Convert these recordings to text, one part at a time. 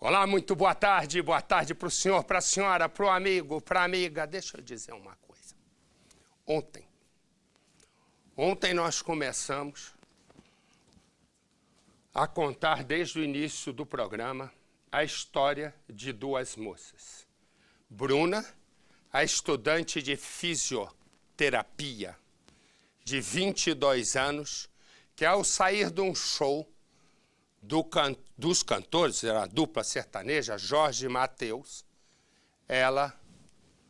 Olá, muito boa tarde para o senhor, para a senhora, para o amigo, para a amiga. Deixa eu dizer uma coisa. Ontem nós começamos a contar desde o início do programa a história de duas moças. Bruna, a estudante de fisioterapia de 22 anos, que ao sair de um show dos cantores, era a dupla sertaneja, Jorge e Mateus, ela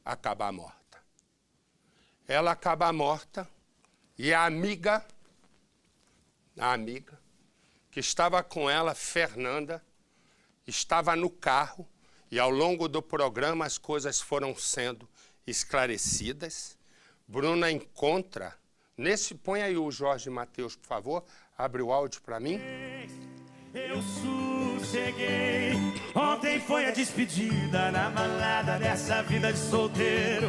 acaba morta. Ela acaba morta e a amiga que estava com ela, Fernanda, estava no carro e ao longo do programa as coisas foram sendo esclarecidas. Bruna encontra, põe aí o Jorge e Mateus, por favor, abre o áudio para mim. Eu sosseguei, ontem foi a despedida na balada dessa vida de solteiro.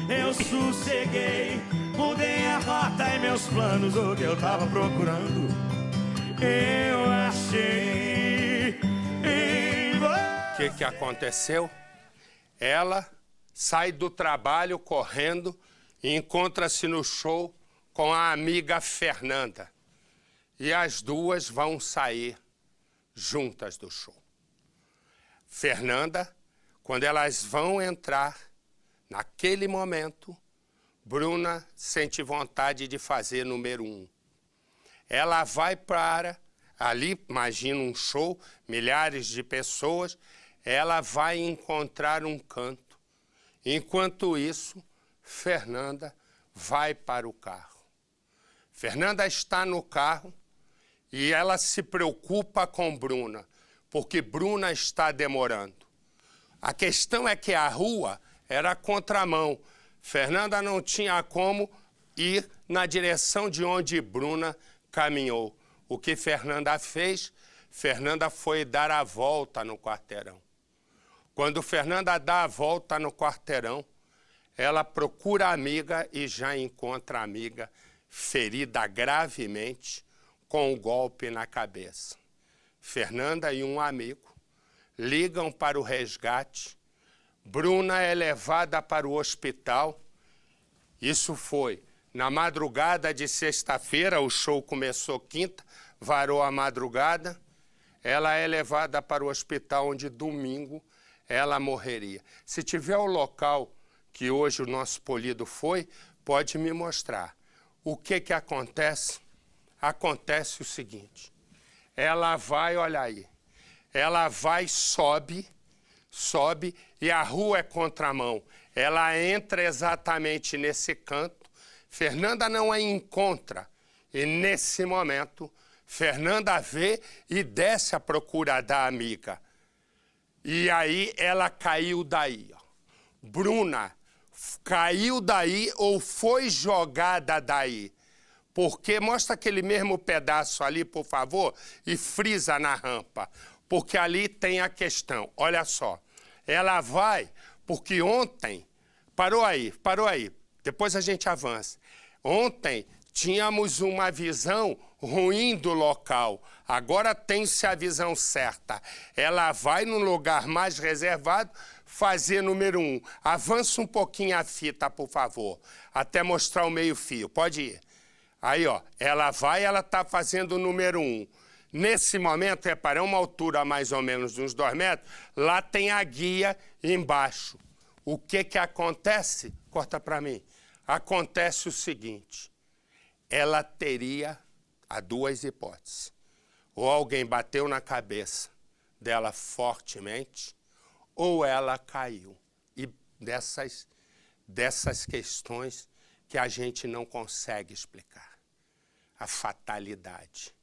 Eu sosseguei, mudei a rota e meus planos, o que eu tava procurando eu achei em você. O que aconteceu? Ela sai do trabalho correndo e encontra-se no show com a amiga Fernanda. E as duas vão sair juntas do show. Fernanda, quando elas vão entrar, naquele momento, Bruna sente vontade de fazer número 1. Ela vai para, ali, imagina um show, milhares de pessoas, ela vai encontrar um canto. Enquanto isso, Fernanda vai para o carro. Fernanda está no carro e ela se preocupa com Bruna, porque Bruna está demorando. A questão é que a rua era contramão. Fernanda não tinha como ir na direção de onde Bruna caminhou. O que Fernanda fez? Fernanda foi dar a volta no quarteirão. Quando Fernanda dá a volta no quarteirão, ela procura a amiga e já encontra a amiga ferida gravemente, com um golpe na cabeça. Fernanda e um amigo ligam para o resgate. Bruna é levada para o hospital. Isso foi na madrugada de sexta-feira, o show começou quinta, varou a madrugada. Ela é levada para o hospital onde domingo ela morreria. Se tiver o local que hoje o nosso polido foi, pode me mostrar. O que acontece? Acontece o seguinte, ela vai, olha aí, ela vai, sobe e a rua é contramão. Ela entra exatamente nesse canto, Fernanda não a encontra e nesse momento Fernanda vê e desce à procura da amiga. E aí ela caiu daí, ó. Bruna caiu daí ou foi jogada daí. Porque mostra aquele mesmo pedaço ali, por favor, e frisa na rampa. Porque ali tem a questão. Olha só, ela vai, porque ontem, parou aí, depois a gente avança. Ontem tínhamos uma visão ruim do local, agora tem-se a visão certa. Ela vai num lugar mais reservado fazer número 1. Avança um pouquinho a fita, por favor, até mostrar o meio-fio. Pode ir. Aí, ó, ela vai, ela está fazendo o número 1. Nesse momento, para uma altura mais ou menos de uns 2 metros, lá tem a guia embaixo. O que acontece? Corta para mim. Acontece o seguinte, ela teria, há 2 hipóteses. Ou alguém bateu na cabeça dela fortemente, ou ela caiu. E dessas questões que a gente não consegue explicar. A fatalidade.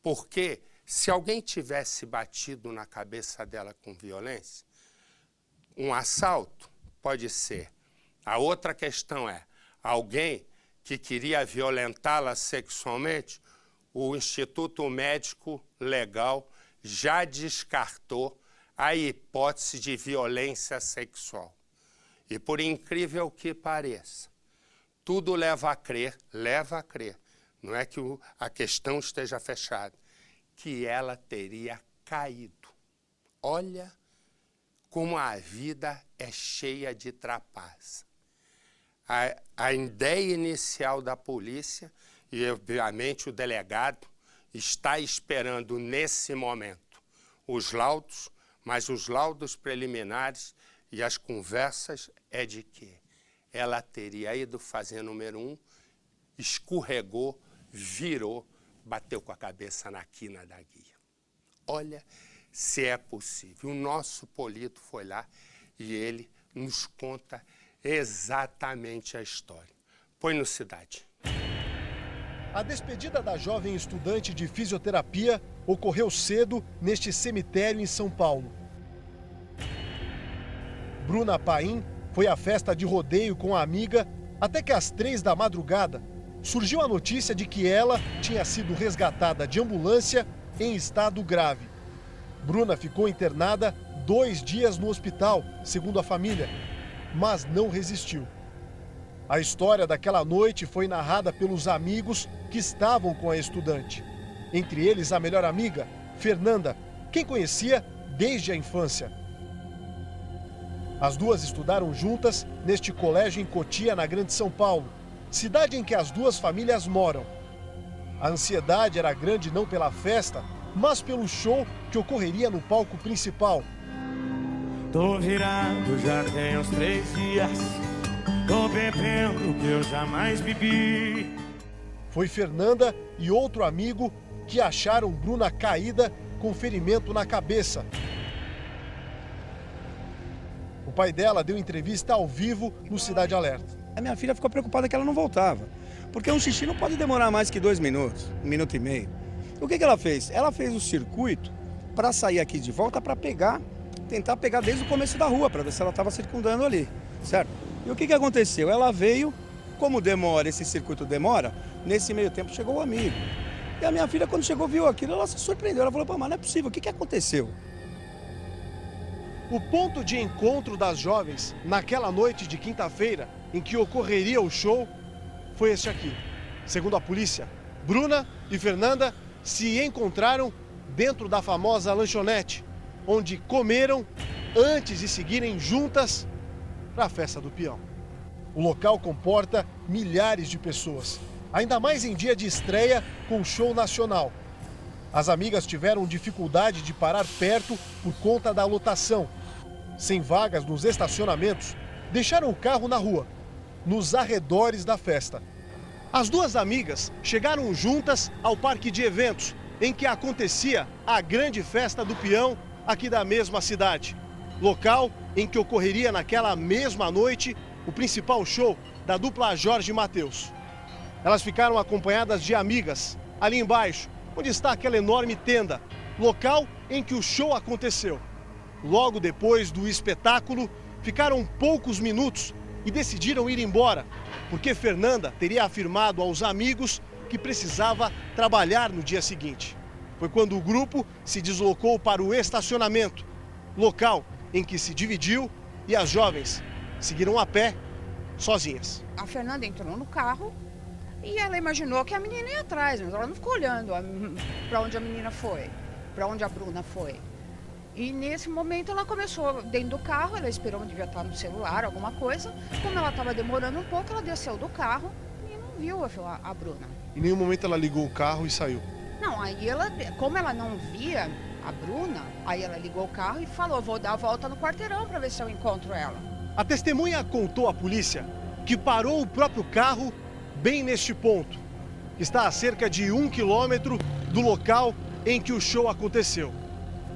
Porque se alguém tivesse batido na cabeça dela com violência, um assalto pode ser. A outra questão é, alguém que queria violentá-la sexualmente, o Instituto Médico Legal já descartou a hipótese de violência sexual. E por incrível que pareça, tudo leva a crer, não é que a questão esteja fechada, que ela teria caído. Olha como a vida é cheia de trapaça. A ideia inicial da polícia, e obviamente o delegado, está esperando nesse momento os laudos, mas os laudos preliminares e as conversas é de que ela teria ido fazer número 1, escorregou, virou, bateu com a cabeça na quina da guia. Olha se é possível. O nosso Polito foi lá e ele nos conta exatamente a história. Põe no Cidade. A despedida da jovem estudante de fisioterapia ocorreu cedo neste cemitério em São Paulo. Bruna Paim foi à festa de rodeio com a amiga até que às 3 da madrugada surgiu a notícia de que ela tinha sido resgatada de ambulância em estado grave. Bruna ficou internada 2 dias no hospital, segundo a família, mas não resistiu. A história daquela noite foi narrada pelos amigos que estavam com a estudante. Entre eles, a melhor amiga, Fernanda, quem conhecia desde a infância. As duas estudaram juntas neste colégio em Cotia, na Grande São Paulo, cidade em que as duas famílias moram. A ansiedade era grande não pela festa, mas pelo show que ocorreria no palco principal. Tô virado já tem uns 3 dias, tô bebendo o que eu jamais bebi. Foi Fernanda e outro amigo que acharam Bruna caída com ferimento na cabeça. O pai dela deu entrevista ao vivo no Cidade Alerta. A minha filha ficou preocupada que ela não voltava, porque um xixi não pode demorar mais que 2 minutos, 1 minuto e meio. O que ela fez? Ela fez o circuito para sair aqui de volta para tentar pegar desde o começo da rua, para ver se ela estava circundando ali, certo? E o que aconteceu? Ela veio, como demora, esse circuito demora, nesse meio tempo chegou o amigo. E a minha filha, quando chegou, viu aquilo, ela se surpreendeu. Ela falou, pô, mas não é possível, o que aconteceu? O ponto de encontro das jovens naquela noite de quinta-feira, em que ocorreria o show, foi este aqui. Segundo a polícia, Bruna e Fernanda se encontraram dentro da famosa lanchonete, onde comeram antes de seguirem juntas para a festa do peão. O local comporta milhares de pessoas, ainda mais em dia de estreia com o show nacional. As amigas tiveram dificuldade de parar perto por conta da lotação. Sem vagas nos estacionamentos, deixaram o carro na rua, nos arredores da festa. As duas amigas chegaram juntas ao parque de eventos, em que acontecia a grande festa do peão aqui da mesma cidade. Local em que ocorreria naquela mesma noite o principal show da dupla Jorge Mateus. Elas ficaram acompanhadas de amigas ali embaixo, onde está aquela enorme tenda, local em que o show aconteceu. Logo depois do espetáculo, ficaram poucos minutos e decidiram ir embora, porque Fernanda teria afirmado aos amigos que precisava trabalhar no dia seguinte. Foi quando o grupo se deslocou para o estacionamento, local em que se dividiu, e as jovens seguiram a pé, sozinhas. A Fernanda entrou no carro e ela imaginou que a menina ia atrás, mas ela não ficou olhando para onde a menina foi, para onde a Bruna foi. E nesse momento ela começou dentro do carro, ela esperou, devia estar no celular, alguma coisa. Como ela estava demorando um pouco, ela desceu do carro e não viu a Bruna. Em nenhum momento ela ligou o carro e saiu? Não, aí ela, como ela não via a Bruna, aí ela ligou o carro e falou, vou dar a volta no quarteirão para ver se eu encontro ela. A testemunha contou à polícia que parou o próprio carro bem neste ponto, que está a cerca de 1 quilômetro do local em que o show aconteceu.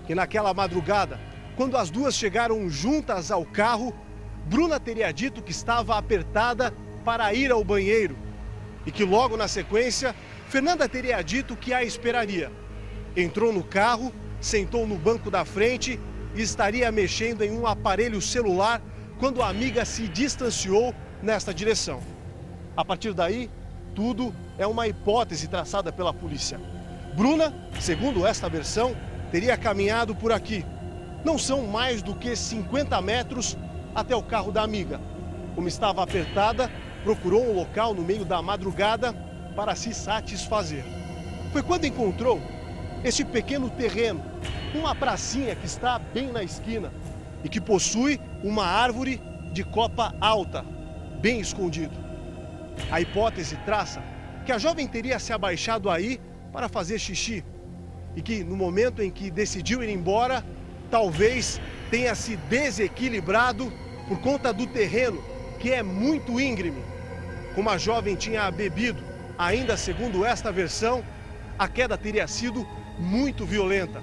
E naquela madrugada, quando as duas chegaram juntas ao carro, Bruna teria dito que estava apertada para ir ao banheiro e que logo na sequência, Fernanda teria dito que a esperaria. Entrou no carro, sentou no banco da frente e estaria mexendo em um aparelho celular quando a amiga se distanciou nesta direção. A partir daí, tudo é uma hipótese traçada pela polícia. Bruna, segundo esta versão, teria caminhado por aqui. Não são mais do que 50 metros até o carro da amiga. Como estava apertada, procurou um local no meio da madrugada para se satisfazer. Foi quando encontrou este pequeno terreno, uma pracinha que está bem na esquina e que possui uma árvore de copa alta, bem escondido. A hipótese traça que a jovem teria se abaixado aí para fazer xixi e que no momento em que decidiu ir embora, talvez tenha se desequilibrado por conta do terreno, que é muito íngreme. Como a jovem tinha bebido, ainda segundo esta versão, a queda teria sido muito violenta,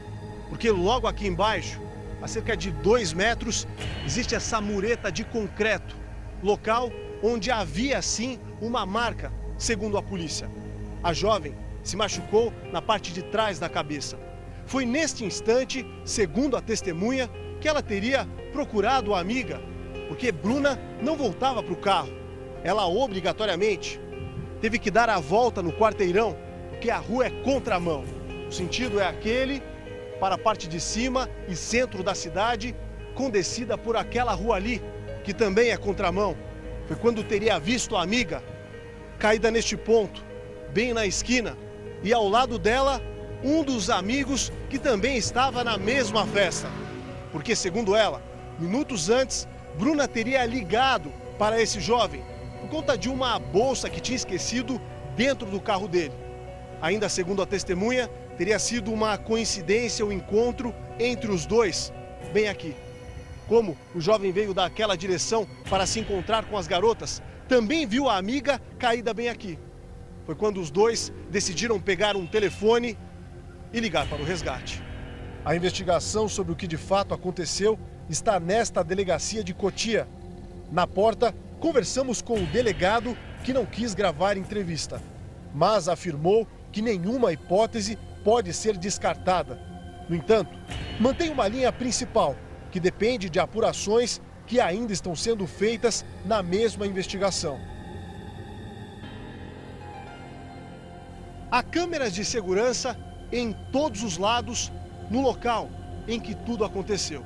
porque logo aqui embaixo, a cerca de 2 metros, existe essa mureta de concreto, local onde havia sim uma marca, segundo a polícia. A jovem se machucou na parte de trás da cabeça. Foi neste instante, segundo a testemunha, que ela teria procurado a amiga, porque Bruna não voltava para o carro. Ela obrigatoriamente teve que dar a volta no quarteirão, porque a rua é contramão. O sentido é aquele para a parte de cima e centro da cidade, com descida por aquela rua ali, que também é contramão. Foi quando teria visto a amiga caída neste ponto, bem na esquina, e ao lado dela, um dos amigos que também estava na mesma festa. Porque, segundo ela, minutos antes, Bruna teria ligado para esse jovem por conta de uma bolsa que tinha esquecido dentro do carro dele. Ainda segundo a testemunha, teria sido uma coincidência o encontro entre os dois, bem aqui. Como o jovem veio daquela direção para se encontrar com as garotas, também viu a amiga caída bem aqui. Foi quando os dois decidiram pegar um telefone e ligar para o resgate. A investigação sobre o que de fato aconteceu está nesta delegacia de Cotia. Na porta, conversamos com o delegado, que não quis gravar entrevista, mas afirmou que nenhuma hipótese pode ser descartada. No entanto, mantém uma linha principal, que depende de apurações que ainda estão sendo feitas na mesma investigação. Há câmeras de segurança em todos os lados no local em que tudo aconteceu.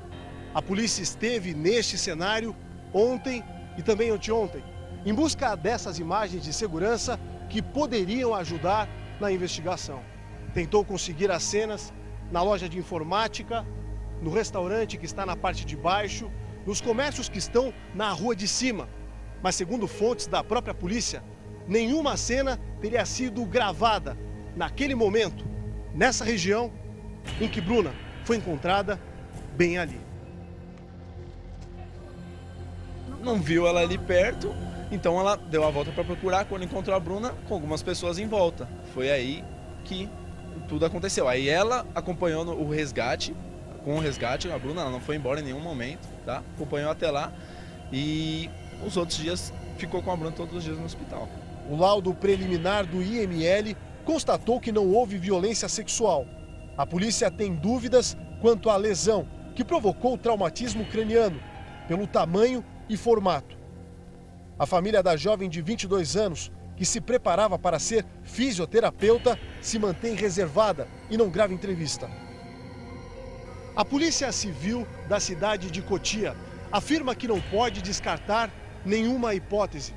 A polícia esteve neste cenário ontem e também anteontem, em busca dessas imagens de segurança que poderiam ajudar na investigação. Tentou conseguir as cenas na loja de informática, no restaurante que está na parte de baixo, nos comércios que estão na rua de cima. Mas segundo fontes da própria polícia, nenhuma cena teria sido gravada naquele momento, nessa região em que Bruna foi encontrada bem ali. Não viu ela ali perto, então ela deu a volta para procurar. Quando encontrou a Bruna, com algumas pessoas em volta. Foi aí que tudo aconteceu. Aí ela acompanhou o resgate, com o resgate, a Bruna ela não foi embora em nenhum momento, tá? Acompanhou até lá e os outros dias ficou com a Bruna todos os dias no hospital. O laudo preliminar do IML constatou que não houve violência sexual. A polícia tem dúvidas quanto à lesão que provocou o traumatismo craniano, pelo tamanho e formato. A família da jovem de 22 anos, que se preparava para ser fisioterapeuta, se mantém reservada e não grava entrevista. A Polícia Civil da cidade de Cotia afirma que não pode descartar nenhuma hipótese,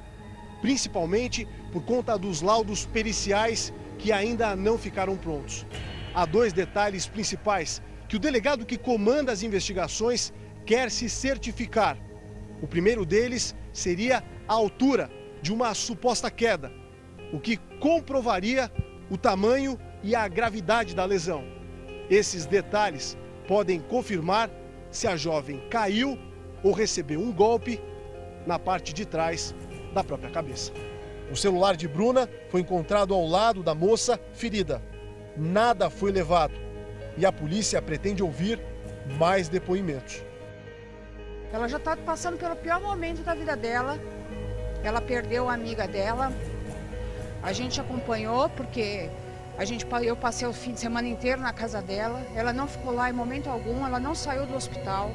principalmente por conta dos laudos periciais que ainda não ficaram prontos. Há 2 detalhes principais que o delegado que comanda as investigações quer se certificar. O primeiro deles seria a altura de uma suposta queda, o que comprovaria o tamanho e a gravidade da lesão. Esses detalhes podem confirmar se a jovem caiu ou recebeu um golpe na parte de trás da própria cabeça. O celular de Bruna foi encontrado ao lado da moça ferida. Nada foi levado e a polícia pretende ouvir mais depoimentos. Ela já está passando pelo pior momento da vida dela. Ela perdeu a amiga dela. A gente acompanhou porque eu passei o fim de semana inteiro na casa dela. Ela não ficou lá em momento algum, ela não saiu do hospital.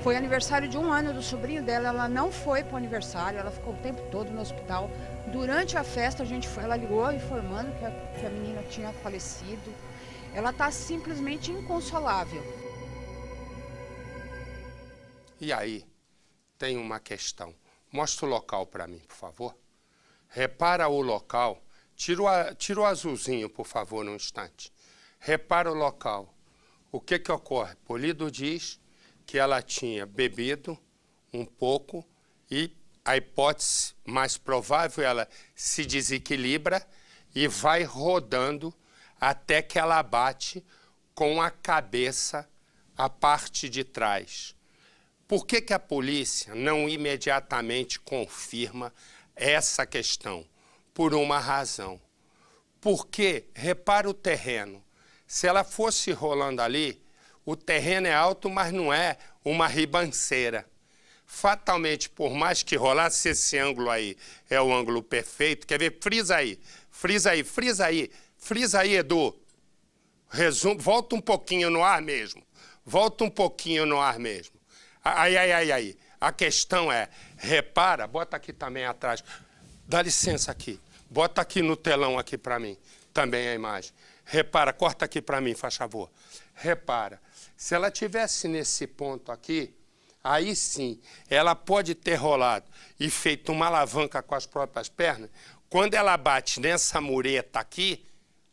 Foi aniversário de 1 ano do sobrinho dela, ela não foi para o aniversário, ela ficou o tempo todo no hospital. Durante a festa, ela ligou informando que a menina tinha falecido. Ela está simplesmente inconsolável. E aí, tem uma questão. Mostra o local para mim, por favor. Repara o local. Tira o azulzinho, por favor, num instante. Repara o local. o que ocorre? Polido diz que ela tinha bebido um pouco e a hipótese mais provável, ela se desequilibra e vai rodando até que ela bate com a cabeça a parte de trás. Por que a polícia não imediatamente confirma essa questão? Por uma razão. Porque, repara o terreno, se ela fosse rolando ali, o terreno é alto, mas não é uma ribanceira. Fatalmente, por mais que rolasse, esse ângulo aí é o ângulo perfeito. Quer ver? Frisa aí, frisa aí, frisa aí, frisa aí, Edu. Resumo, volta um pouquinho no ar mesmo. Volta um pouquinho no ar mesmo. Aí. A questão é, repara, bota aqui também atrás. Dá licença aqui. Bota aqui no telão aqui para mim, também a imagem. Repara, corta aqui para mim, faz favor. Repara, se ela tivesse nesse ponto aqui, aí sim, ela pode ter rolado e feito uma alavanca com as próprias pernas. Quando ela bate nessa mureta aqui,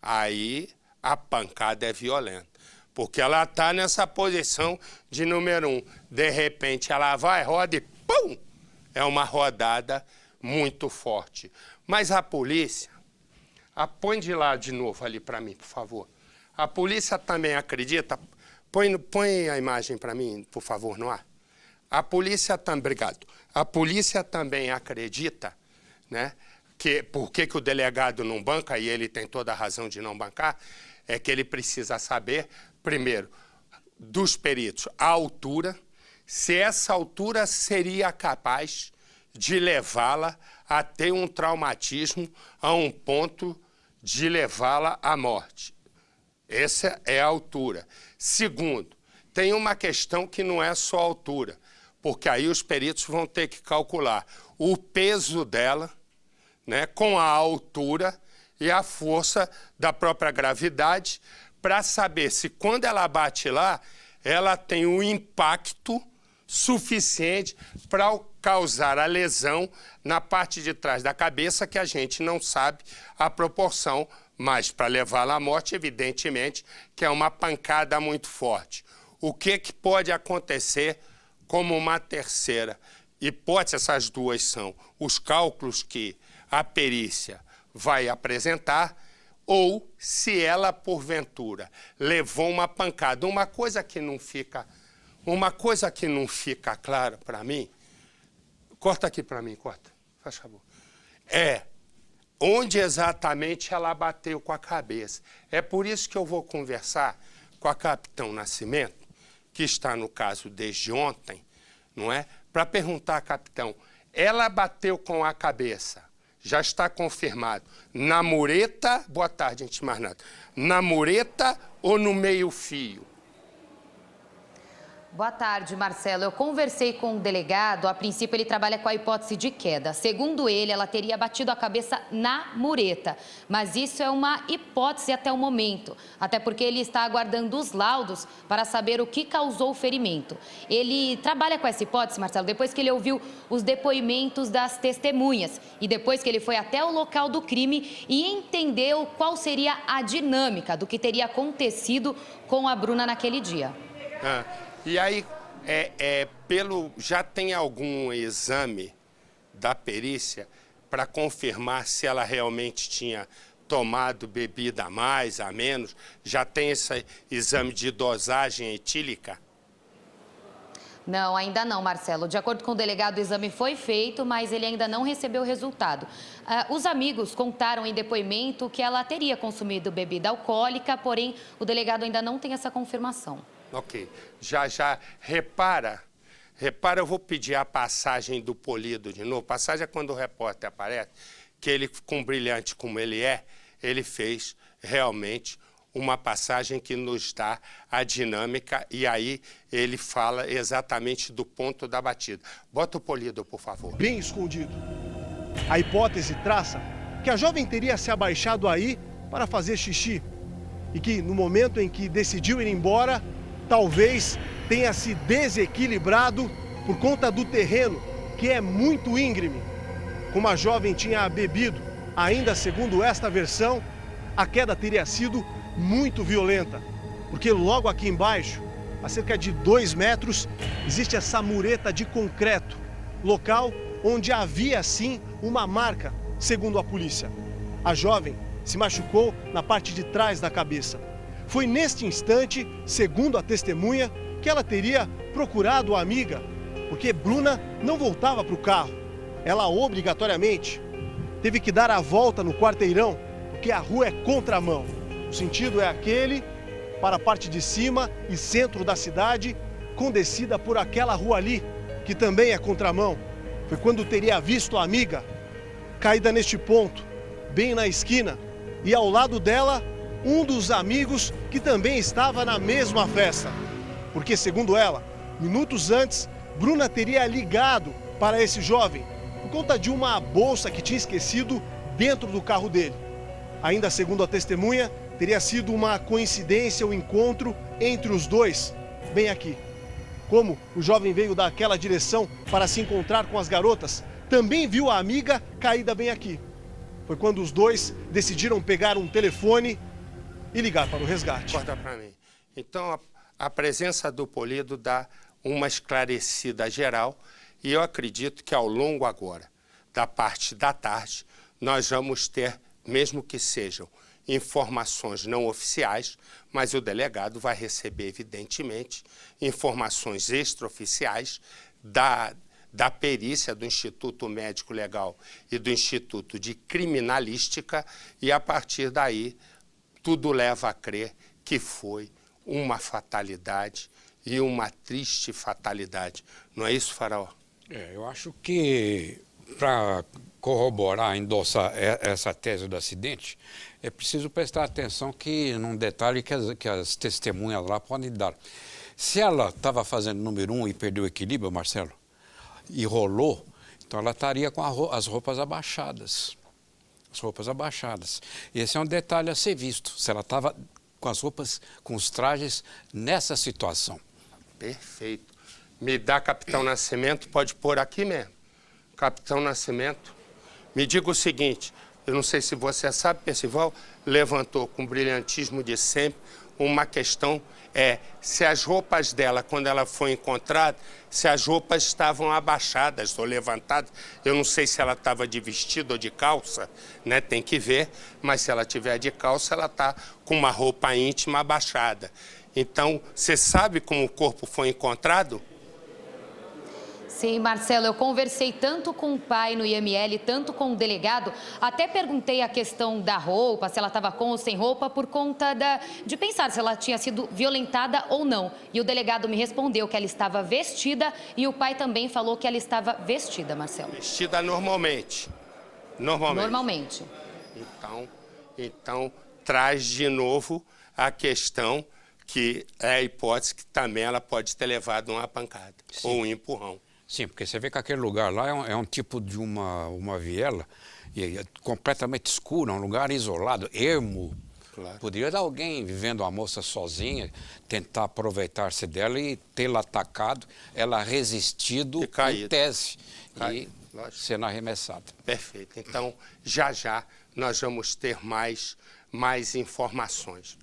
aí a pancada é violenta. Porque ela está nessa posição de número 1. De repente, ela vai, roda e pum! É uma rodada muito forte. Mas a polícia, põe de lado de novo ali para mim, por favor. A polícia também acredita, põe a imagem para mim, por favor, no ar. A polícia também, obrigado. A polícia também acredita, né, que por que o delegado não banca, e ele tem toda a razão de não bancar, é que ele precisa saber, primeiro, dos peritos, a altura, se essa altura seria capaz de levá-la a ter um traumatismo a um ponto de levá-la à morte. Essa é a altura. Segundo, tem uma questão que não é só a altura, porque aí os peritos vão ter que calcular o peso dela, né, com a altura e a força da própria gravidade, para saber se quando ela bate lá, ela tem um impacto suficiente para causar a lesão na parte de trás da cabeça, que a gente não sabe a proporção, mas para levá-la à morte, evidentemente, que é uma pancada muito forte. O que pode acontecer como uma terceira hipótese? Essas duas são os cálculos que a perícia vai apresentar, ou se ela, porventura, levou uma pancada. Uma coisa que não fica clara para mim, corta aqui para mim, corta, faz favor, é onde exatamente ela bateu com a cabeça. É por isso que eu vou conversar com a capitão Nascimento, que está no caso desde ontem, não é? Para perguntar, capitão, ela bateu com a cabeça, já está confirmado, na mureta, boa tarde, antes de mais nada, na mureta ou no meio-fio? Boa tarde, Marcelo. Eu conversei com o delegado. A princípio, ele trabalha com a hipótese de queda. Segundo ele, ela teria batido a cabeça na mureta. Mas isso é uma hipótese até o momento. Até porque ele está aguardando os laudos para saber o que causou o ferimento. Ele trabalha com essa hipótese, Marcelo, depois que ele ouviu os depoimentos das testemunhas. E depois que ele foi até o local do crime e entendeu qual seria a dinâmica do que teria acontecido com a Bruna naquele dia. E aí, já tem algum exame da perícia para confirmar se ela realmente tinha tomado bebida a mais, a menos? Já tem esse exame de dosagem etílica? Não, ainda não, Marcelo. De acordo com o delegado, o exame foi feito, mas ele ainda não recebeu o resultado. Os amigos contaram em depoimento que ela teria consumido bebida alcoólica, porém, o delegado ainda não tem essa confirmação. Ok. Já, repara, eu vou pedir a passagem do Polido de novo. Passagem é quando o repórter aparece, que ele, com brilhante como ele é, ele fez realmente uma passagem que nos dá a dinâmica e aí ele fala exatamente do ponto da batida. Bota o Polido, por favor. Bem escondido. A hipótese traça que a jovem teria se abaixado aí para fazer xixi e que, no momento em que decidiu ir embora, talvez tenha se desequilibrado por conta do terreno, que é muito íngreme. Como a jovem tinha bebido, ainda segundo esta versão, a queda teria sido muito violenta. Porque logo aqui embaixo, a cerca de 2 metros, existe essa mureta de concreto, local onde havia sim uma marca, segundo a polícia. A jovem se machucou na parte de trás da cabeça. Foi neste instante, segundo a testemunha, que ela teria procurado a amiga, porque Bruna não voltava para o carro. Ela obrigatoriamente teve que dar a volta no quarteirão, porque a rua é contramão. O sentido é aquele para a parte de cima e centro da cidade, com descida por aquela rua ali, que também é contramão. Foi quando teria visto a amiga caída neste ponto, bem na esquina, e ao lado dela, um dos amigos que também estava na mesma festa. Porque, segundo ela, minutos antes, Bruna teria ligado para esse jovem por conta de uma bolsa que tinha esquecido dentro do carro dele. Ainda segundo a testemunha, teria sido uma coincidência o encontro entre os dois, bem aqui. Como o jovem veio daquela direção para se encontrar com as garotas, também viu a amiga caída bem aqui. Foi quando os dois decidiram pegar um telefone e ligar para o resgate. Corta para mim. Então, a presença do Polido dá uma esclarecida geral e eu acredito que ao longo agora, da parte da tarde, nós vamos ter, mesmo que sejam informações não oficiais, mas o delegado vai receber, evidentemente, informações extraoficiais da perícia do Instituto Médico Legal e do Instituto de Criminalística e, a partir daí, tudo leva a crer que foi uma fatalidade e uma triste fatalidade. Não é isso, Faraó? Eu acho que para corroborar, endossar essa tese do acidente, é preciso prestar atenção num detalhe que as testemunhas lá podem dar. Se ela estava fazendo número 1 e perdeu o equilíbrio, Marcelo, e rolou, então ela estaria com as roupas abaixadas. As roupas abaixadas. Esse é um detalhe a ser visto, se ela estava com as roupas, com os trajes nessa situação. Perfeito. Me dá, Capitão Nascimento, pode pôr aqui mesmo. Capitão Nascimento, me diga o seguinte, eu não sei se você sabe, Percival levantou com o brilhantismo de sempre uma questão, se as roupas dela, quando ela foi encontrada, se as roupas estavam abaixadas ou levantadas. Eu não sei se ela estava de vestido ou de calça, né? Tem que ver, mas se ela tiver de calça, ela está com uma roupa íntima abaixada. Então, você sabe como o corpo foi encontrado? Sim, Marcelo, eu conversei tanto com o pai no IML, tanto com o delegado, até perguntei a questão da roupa, se ela estava com ou sem roupa, por conta de pensar se ela tinha sido violentada ou não. E o delegado me respondeu que ela estava vestida e o pai também falou que ela estava vestida, Marcelo. Vestida normalmente. Normalmente. Então, traz de novo a questão que é a hipótese que também ela pode ter levado uma pancada. Sim. Ou um empurrão. Sim, porque você vê que aquele lugar lá é um tipo de uma viela e é completamente escuro, é um lugar isolado, ermo. Claro. Poderia dar alguém vivendo uma moça sozinha, tentar aproveitar-se dela e tê-la atacado, ela resistido em tese e sendo arremessada. Perfeito. Então, já nós vamos ter mais informações.